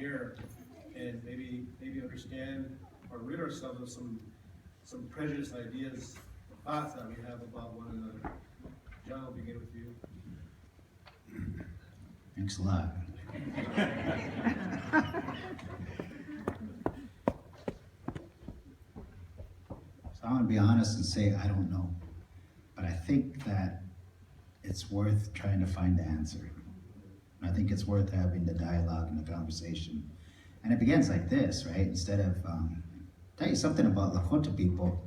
here and maybe understand or rid ourselves of some prejudiced ideas, thoughts that we have about one another. John, I'll begin with you. Thanks a lot. So I want to be honest and say I don't know, but I think that it's worth trying to find the answer. And I think it's worth having the dialogue and the conversation. And it begins like this, right? Instead of, tell you something about Lakota people.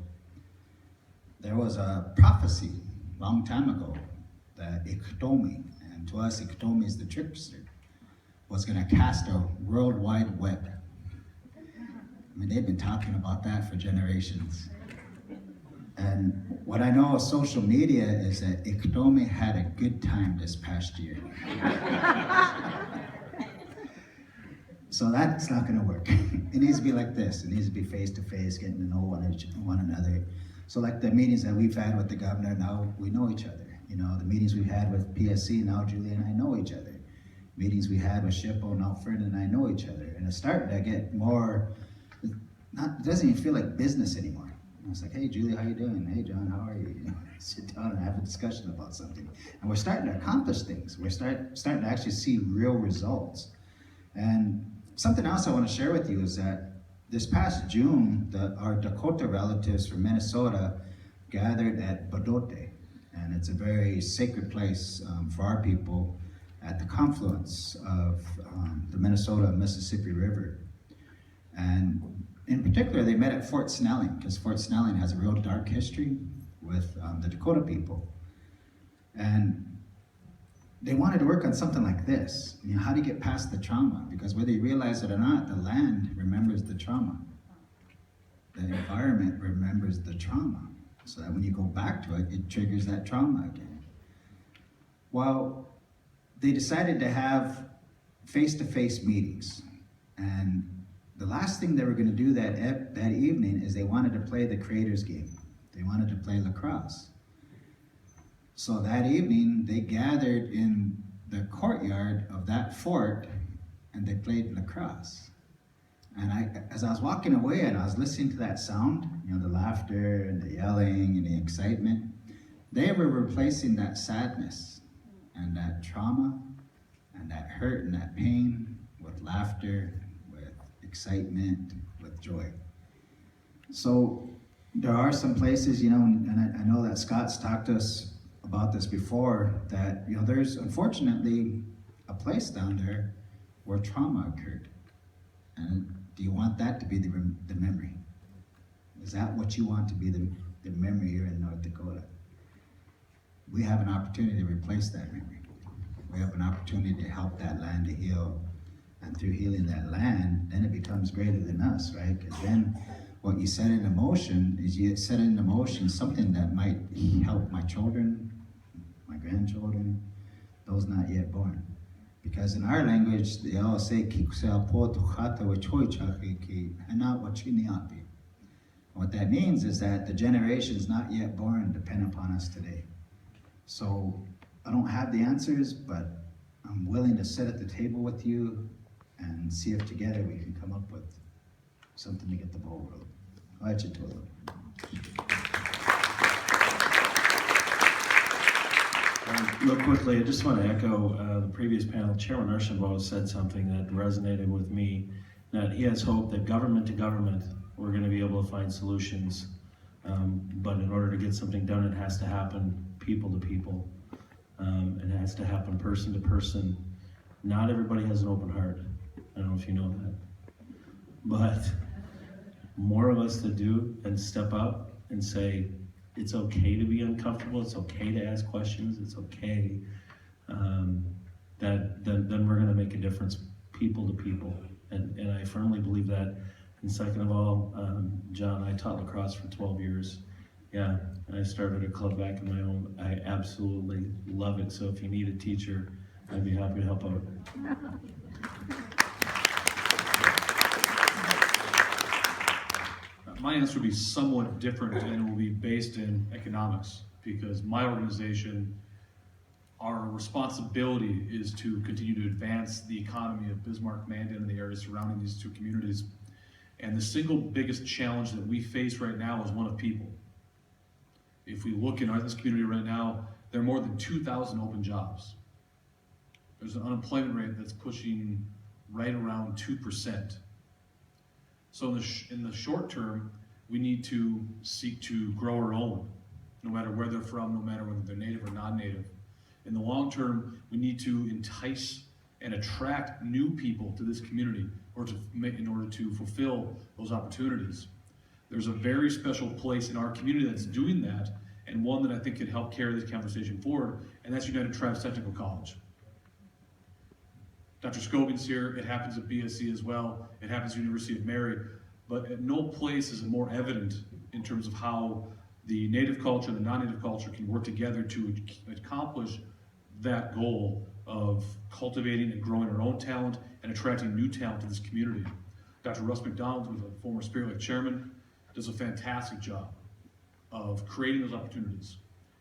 There was a prophecy a long time ago that Ikotomi, and to us Ikotomi is the trickster, was going to cast a worldwide web. I mean, they've been talking about that for generations. And what I know of social media is that Ikotomi had a good time this past year. So that's not going to work. It needs to be like this. It needs to be face-to-face, getting to know one another. So like the meetings that we've had with the governor, now we know each other. You know, the meetings we've had with PSC, now Julie and I know each other. Meetings we had with Shippo, now Fern and I know each other. And it's starting to get more, it doesn't even feel like business anymore. It's like, hey Julie, how you doing? Hey John, how are you? You know, sit down and have a discussion about something. And we're starting to accomplish things. We're starting to actually see real results. And something else I want to share with you is that this past June, our Dakota relatives from Minnesota gathered at Badote. And it's a very sacred place for our people at the confluence of the Minnesota and Mississippi River. And in particular, they met at Fort Snelling, because Fort Snelling has a real dark history with the Dakota people. And they wanted to work on something like this. You know, how do you get past the trauma? Because whether you realize it or not, the land remembers the trauma. The environment remembers the trauma. So that when you go back to it, it triggers that trauma again. Well, they decided to have face-to-face meetings. And the last thing they were going to do that evening is they wanted to play the Creators game. They wanted to play lacrosse. So that evening, they gathered in the courtyard of that fort and they played lacrosse. And as I was walking away and I was listening to that sound, you know, the laughter and the yelling and the excitement, they were replacing that sadness and that trauma and that hurt and that pain with laughter, with excitement, with joy. So there are some places, you know, and I know that Scott's talked to us about this before, that, you know, there's unfortunately a place down there where trauma occurred. And do you want that to be the memory? Is that what you want to be the memory here in North Dakota? We have an opportunity to replace that memory. We have an opportunity to help that land to heal. And through healing that land, then it becomes greater than us, right? Because then what you set in motion is you set in motion something that might help my children, my grandchildren, those not yet born. Because in our language, they all say, what that means is that the generations not yet born depend upon us today. So I don't have the answers, but I'm willing to sit at the table with you and see if together we can come up with something to get the ball rolling. I'll let you to it. Real quickly, I just want to echo the previous panel. Chairman Archambault said something that resonated with me, that he has hope that government to government, we're going to be able to find solutions. But in order to get something done, it has to happen people to people. It has to happen person to person. Not everybody has an open heart. I don't know if you know that. But more of us that do and step up and say, it's okay to be uncomfortable, it's okay to ask questions, it's okay, then we're gonna make a difference people to people. And I firmly believe that. And second of all, John, I taught lacrosse for 12 years. Yeah, and I started a club back in my own. I absolutely love it. So if you need a teacher, I'd be happy to help out. My answer will be somewhat different, and it will be based in economics, because my organization, our responsibility is to continue to advance the economy of Bismarck, Mandan, and the areas surrounding these two communities. And the single biggest challenge that we face right now is one of people. If we look in this community right now, there are more than 2,000 open jobs. There's an unemployment rate that's pushing right around 2%. So in the short term, we need to seek to grow our own, no matter where they're from, no matter whether they're native or non-native. In the long term, we need to entice and attract new people to this community in order to fulfill those opportunities. There's a very special place in our community that's doing that, and one that I think can help carry this conversation forward, and that's United Tribes Technical College. Dr. Scogan's here, it happens at BSC as well, it happens at University of Mary, but at no place is it more evident in terms of how the native culture and the non-native culture can work together to accomplish that goal of cultivating and growing our own talent and attracting new talent to this community. Dr. Russ McDonald, who's a former SRST Chairman, does a fantastic job of creating those opportunities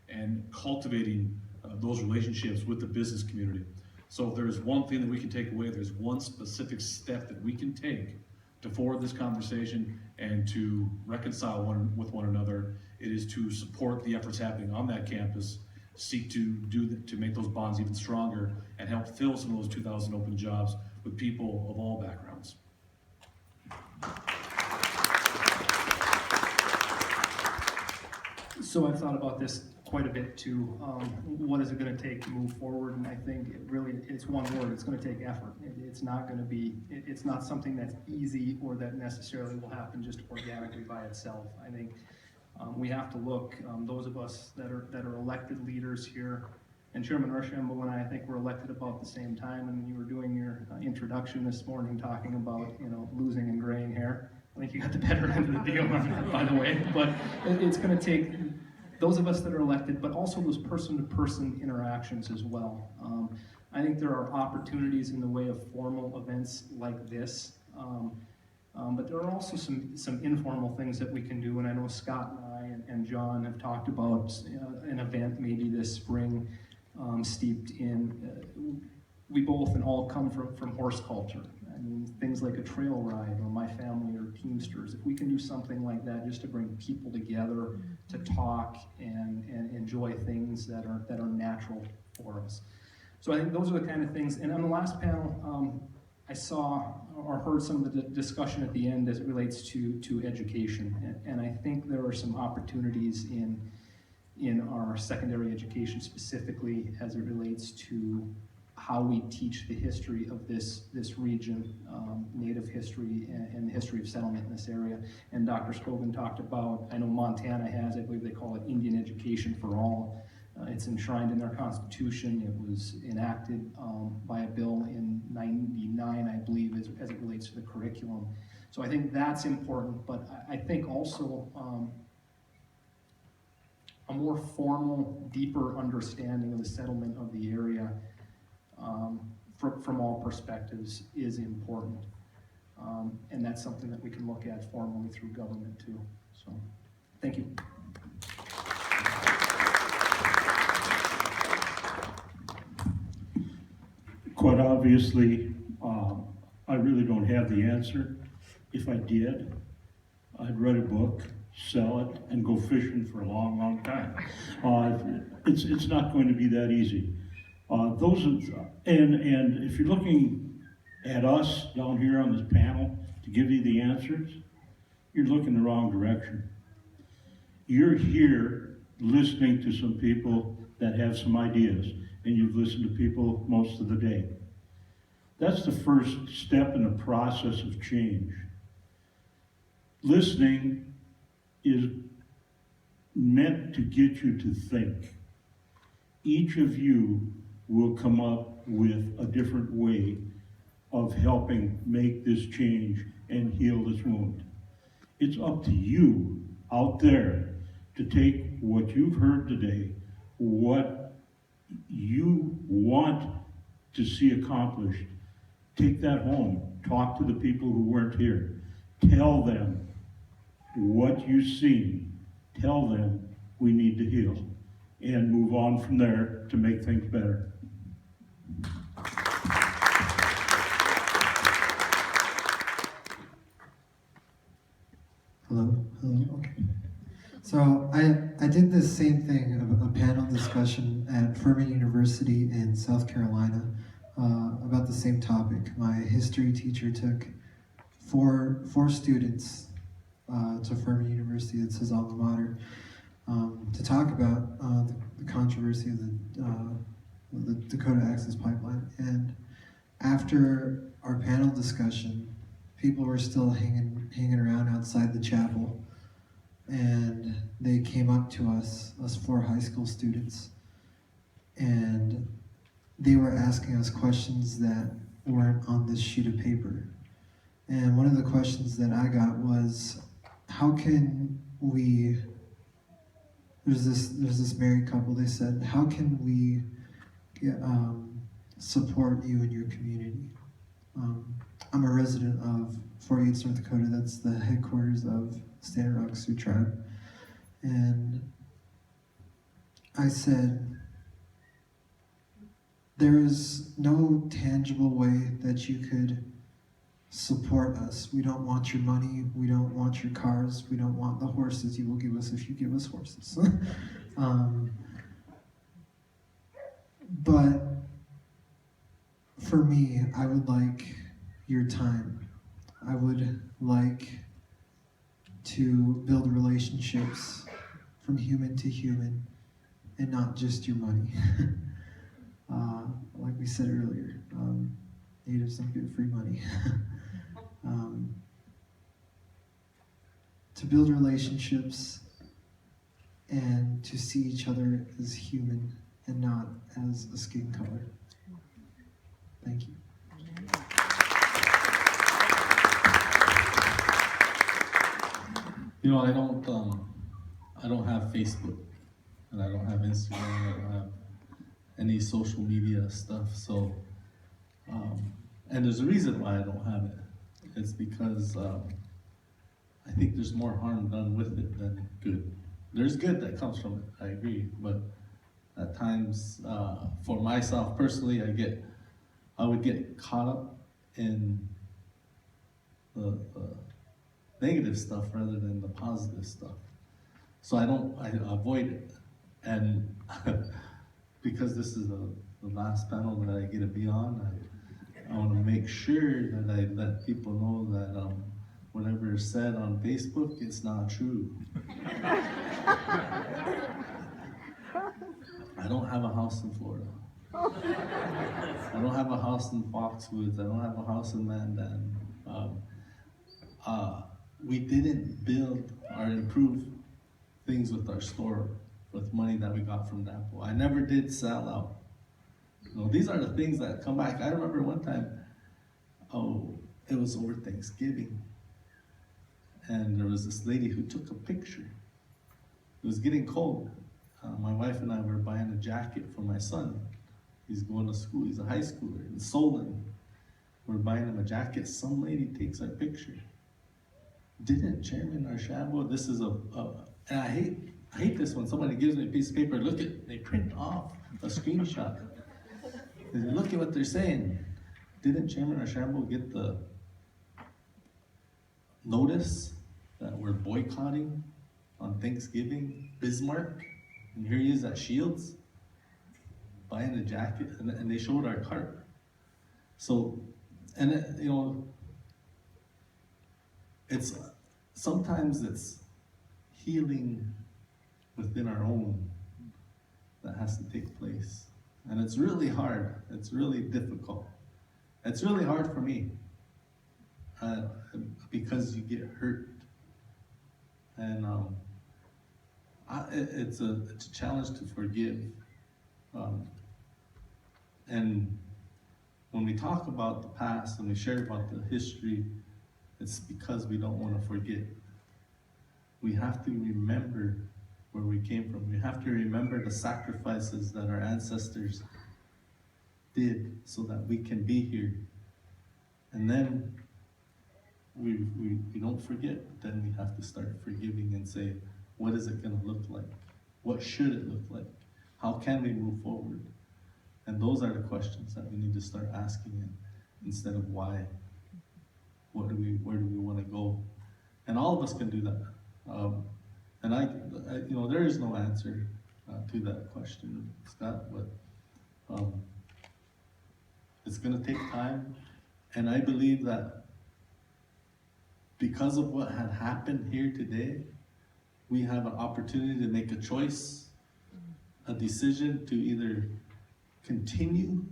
and cultivating those relationships with the business community. So if there's one thing that we can take away, there's one specific step that we can take to forward this conversation and to reconcile with one another, it is to support the efforts happening on that campus, seek to make those bonds even stronger, and help fill some of those 2,000 open jobs with people of all backgrounds. So I've thought about this quite a bit too. What is it going to take to move forward? And I think it's one word. It's going to take effort. It's not going to be. It's not something that's easy or that necessarily will happen just organically by itself. I think we have to look. Those of us that are elected leaders here, and Chairman Archambault and I think we're elected about the same time. And you were doing your introduction this morning talking about losing and graying hair. I think you got the better end of the deal on that, by the way. But it's going to take those of us that are elected, but also those person-to-person interactions as well. I think there are opportunities in the way of formal events like this, but there are also some informal things that we can do, and I know Scott and I and John have talked about an event maybe this spring steeped in, we both and all come from horse culture. I mean, things like a trail ride or my family or Teamsters. If we can do something like that just to bring people together to talk and enjoy things that are natural for us. So I think those are the kind of things. And on the last panel, I saw or heard some of the discussion at the end as it relates to education. And I think there are some opportunities in our secondary education specifically as it relates to how we teach the history of this region, Native history and the history of settlement in this area. And Dr. Scogan talked about, I know Montana has, I believe they call it Indian Education for All. It's enshrined in their constitution. It was enacted by a bill in '99, I believe, as it relates to the curriculum. So I think that's important, but I think also a more formal, deeper understanding of the settlement of the area from all perspectives is important. And that's something that we can look at formally through government too. So, thank you. Quite obviously, I really don't have the answer. If I did, I'd write a book, sell it, and go fishing for a long, long time. It's not going to be that easy. And if you're looking at us down here on this panel to give you the answers, you're looking the wrong direction. You're here listening to some people that have some ideas, and you've listened to people most of the day. That's the first step in the process of change. Listening is meant to get you to think. Each of you will come up with a different way of helping make this change and heal this wound. It's up to you out there to take what you've heard today, what you want to see accomplished, take that home, talk to the people who weren't here, tell them what you've seen, tell them we need to heal. and move on from there to make things better. Hello, okay. So I did this same thing, a panel discussion at Furman University in South Carolina about the same topic. My history teacher took four students to Furman University, that's his alma mater, to talk about the controversy of the Dakota Access Pipeline. And after our panel discussion, people were still hanging around outside the chapel, and they came up to us four high school students, and they were asking us questions that weren't on this sheet of paper. And one of the questions that I got was, how can we, there's this married couple, they said, how can we support you and your community? I'm a resident of Fort Yates, North Dakota. That's the headquarters of Standard Rock Sioux Tribe. And I said, there is no tangible way that you could support us. We don't want your money. We don't want your cars. We don't want the horses you will give us if you give us horses. But for me, I would like your time. I would like to build relationships from human to human and not just your money. Like we said earlier, natives don't get free money. To build relationships and to see each other as human and not as a skin color. Thank you. You know, I don't have Facebook, and I don't have Instagram, I don't have any social media stuff, so, and there's a reason why I don't have it. It's because, I think there's more harm done with it than good. There's good that comes from it, I agree, but at times, for myself personally, I would get caught up in the negative stuff rather than the positive stuff. So I avoid it. And because this is the last panel that I get to be on, I want to make sure that I let people know that whatever is said on Facebook, it's not true. I don't have a house in Florida. I don't have a house in Foxwoods. I don't have a house in Mandan. We didn't build or improve things with our store with money that we got from DAPO. I never did sell out. You know, these are the things that come back. I remember one time, it was over Thanksgiving, and there was this lady who took a picture. It was getting cold. My wife and I were buying a jacket for my son. He's going to school, he's a high schooler in Solon. We're buying him a jacket, some lady takes our picture. Didn't Chairman Archambault, this is and I hate this when somebody gives me a piece of paper, they print off a screenshot. Look at what they're saying. Didn't Chairman Archambault get the notice that we're boycotting on Thanksgiving Bismarck? And here he is at Shields, buying a jacket, and they showed our cart. So, and you know, sometimes it's healing within our own that has to take place. And it's really hard, it's really difficult. It's really hard for me, because you get hurt. And it's a challenge to forgive. And when we talk about the past and we share about the history, it's because we don't want to forget. We have to remember where we came from. We have to remember the sacrifices that our ancestors did so that we can be here. And then we don't forget, then we have to start forgiving and say, what is it going to look like? What should it look like? How can we move forward? And those are the questions that we need to start asking it, instead of why. Where do we want to go? And all of us can do that. And I, you know, there is no answer to that question, Scott, but it's going to take time. And I believe that because of what had happened here today, we have an opportunity to make a choice, a decision to either continue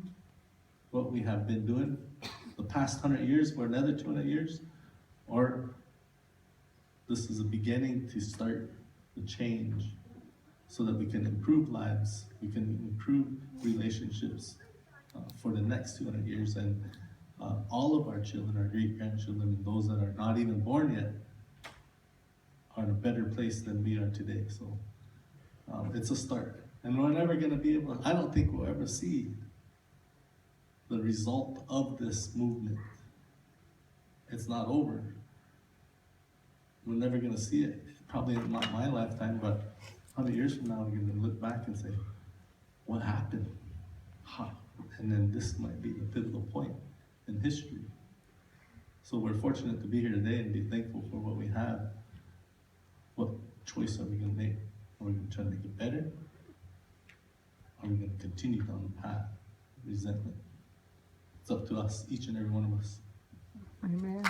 what we have been doing the past 100 years for another 200 years, or this is a beginning to start the change so that we can improve lives, we can improve relationships for the next 200 years, and all of our children, our great-grandchildren, and those that are not even born yet are in a better place than we are today. So it's a start. And we're never gonna be able, I don't think we'll ever see the result of this movement. It's not over. We're never gonna see it, probably not my lifetime, but 100 years from now, we're gonna look back and say, what happened? Huh. And then this might be the pivotal point in history. So we're fortunate to be here today and be thankful for what we have. What choice are we gonna make? Are we gonna try to make it better? Are we gonna continue down the path of resentment? It's up to us, each and every one of us. Amen.